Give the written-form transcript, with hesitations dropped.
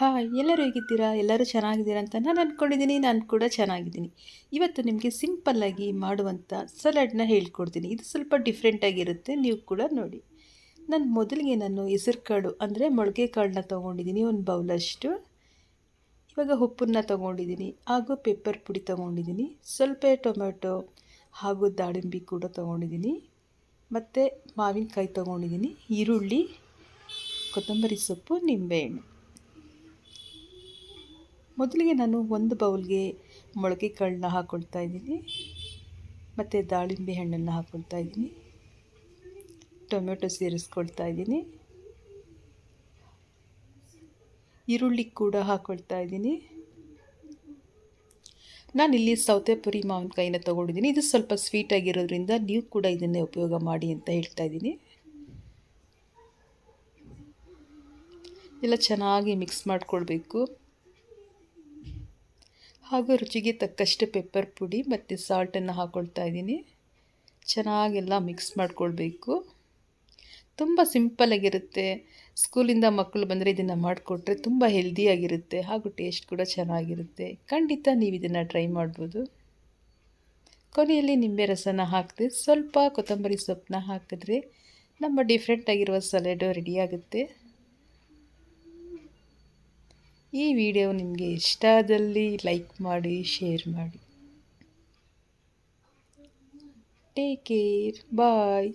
Hi, ಎಲ್ಲರೂ ಹೇಗಿದ್ದೀರಾ? ಎಲ್ಲರೂ ಚೆನ್ನಾಗಿದ್ದೀರಾ ಅಂತ ನಾನು ಅಂದ್ಕೊಂಡಿದ್ದೀನಿ. ನಾನು ಕೂಡ ಚೆನ್ನಾಗಿದ್ದೀನಿ. ಇವತ್ತು ನಿಮಗೆ ಸಿಂಪಲ್ಲಾಗಿ ಮಾಡುವಂಥ ಸಲಾಡ್ನ ಹೇಳ್ಕೊಡ್ತೀನಿ. ಇದು ಸ್ವಲ್ಪ ಡಿಫ್ರೆಂಟಾಗಿರುತ್ತೆ, ನೀವು ಕೂಡ ನೋಡಿ. ನಾನು ಹೆಸರುಕಾಳು ಅಂದರೆ ಮೊಳಕೆ ಕಾಳನ್ನ ತೊಗೊಂಡಿದ್ದೀನಿ, ಒಂದು ಬೌಲಷ್ಟು. ಇವಾಗ ಉಪ್ಪನ್ನ ತೊಗೊಂಡಿದ್ದೀನಿ, ಹಾಗೂ ಪೆಪ್ಪರ್ ಪುಡಿ ತೊಗೊಂಡಿದ್ದೀನಿ, ಸ್ವಲ್ಪ ಟೊಮೆಟೊ ಹಾಗೂ ದಾಳಿಂಬೆ ಕೂಡ ತೊಗೊಂಡಿದ್ದೀನಿ, ಮತ್ತು ಮಾವಿನಕಾಯಿ ತೊಗೊಂಡಿದ್ದೀನಿ, ಈರುಳ್ಳಿ, ಕೊತ್ತಂಬರಿ ಸೊಪ್ಪು, ನಿಂಬೆಹಣ್ಣು. ಮೊದಲಿಗೆ ನಾನು ಒಂದು ಬೌಲ್ಗೆ ಮೊಳಕೆ ಕಾಳನ್ನ ಹಾಕ್ಕೊಳ್ತಾ ಇದ್ದೀನಿ, ಮತ್ತು ದಾಳಿಂಬೆ ಹಣ್ಣನ್ನು ಹಾಕ್ಕೊಳ್ತಾ ಇದ್ದೀನಿ, ಟೊಮೆಟೊ ಸೇರಿಸ್ಕೊಳ್ತಾ ಇದ್ದೀನಿ, ಈರುಳ್ಳಿ ಕೂಡ ಹಾಕ್ಕೊಳ್ತಾ ಇದ್ದೀನಿ. ನಾನಿಲ್ಲಿ ಸೌತೆಪುರಿ ಮಾವಿನಕಾಯಿನ ತೊಗೊಂಡಿದ್ದೀನಿ. ಇದು ಸ್ವಲ್ಪ ಸ್ವೀಟಾಗಿರೋದ್ರಿಂದ ನೀವು ಕೂಡ ಇದನ್ನೇ ಉಪಯೋಗ ಮಾಡಿ ಅಂತ ಹೇಳ್ತಾ ಇದ್ದೀನಿ. ಎಲ್ಲ ಚೆನ್ನಾಗಿ ಮಿಕ್ಸ್ ಮಾಡಿಕೊಳ್ಬೇಕು. ಹಾಗೂ ರುಚಿಗೆ ತಕ್ಕಷ್ಟು ಪೆಪ್ಪರ್ ಪುಡಿ ಮತ್ತು ಸಾಲ್ಟನ್ನು ಹಾಕ್ಕೊಳ್ತಾ ಇದ್ದೀನಿ. ಚೆನ್ನಾಗೆಲ್ಲ ಮಿಕ್ಸ್ ಮಾಡಿಕೊಳ್ಬೇಕು. ತುಂಬ ಸಿಂಪಲ್ಲಾಗಿರುತ್ತೆ. ಸ್ಕೂಲಿಂದ ಮಕ್ಕಳು ಬಂದರೆ ಇದನ್ನು ಮಾಡಿಕೊಟ್ರೆ ತುಂಬ ಹೆಲ್ದಿಯಾಗಿರುತ್ತೆ, ಹಾಗೂ ಟೇಸ್ಟ್ ಕೂಡ ಚೆನ್ನಾಗಿರುತ್ತೆ. ಖಂಡಿತ ನೀವು ಇದನ್ನು ಟ್ರೈ ಮಾಡ್ಬೋದು. ಕೊನೆಯಲ್ಲಿ ನಿಂಬೆ ರಸನ ಹಾಕಿದೆ, ಸ್ವಲ್ಪ ಕೊತ್ತಂಬರಿ ಸೊಪ್ಪನ್ನ ಹಾಕಿದ್ರೆ ನಮ್ಮ ಡಿಫ್ರೆಂಟಾಗಿರುವ ಸಲಾಡು ರೆಡಿಯಾಗುತ್ತೆ. ಈ ವಿಡಿಯೋ ನಿಮಗೆ ಇಷ್ಟ ಆದಲ್ಲಿ ಲೈಕ್ ಮಾಡಿ, ಶೇರ್ ಮಾಡಿ. ಟೇಕ್ ಕೇರ್, ಬಾಯ್.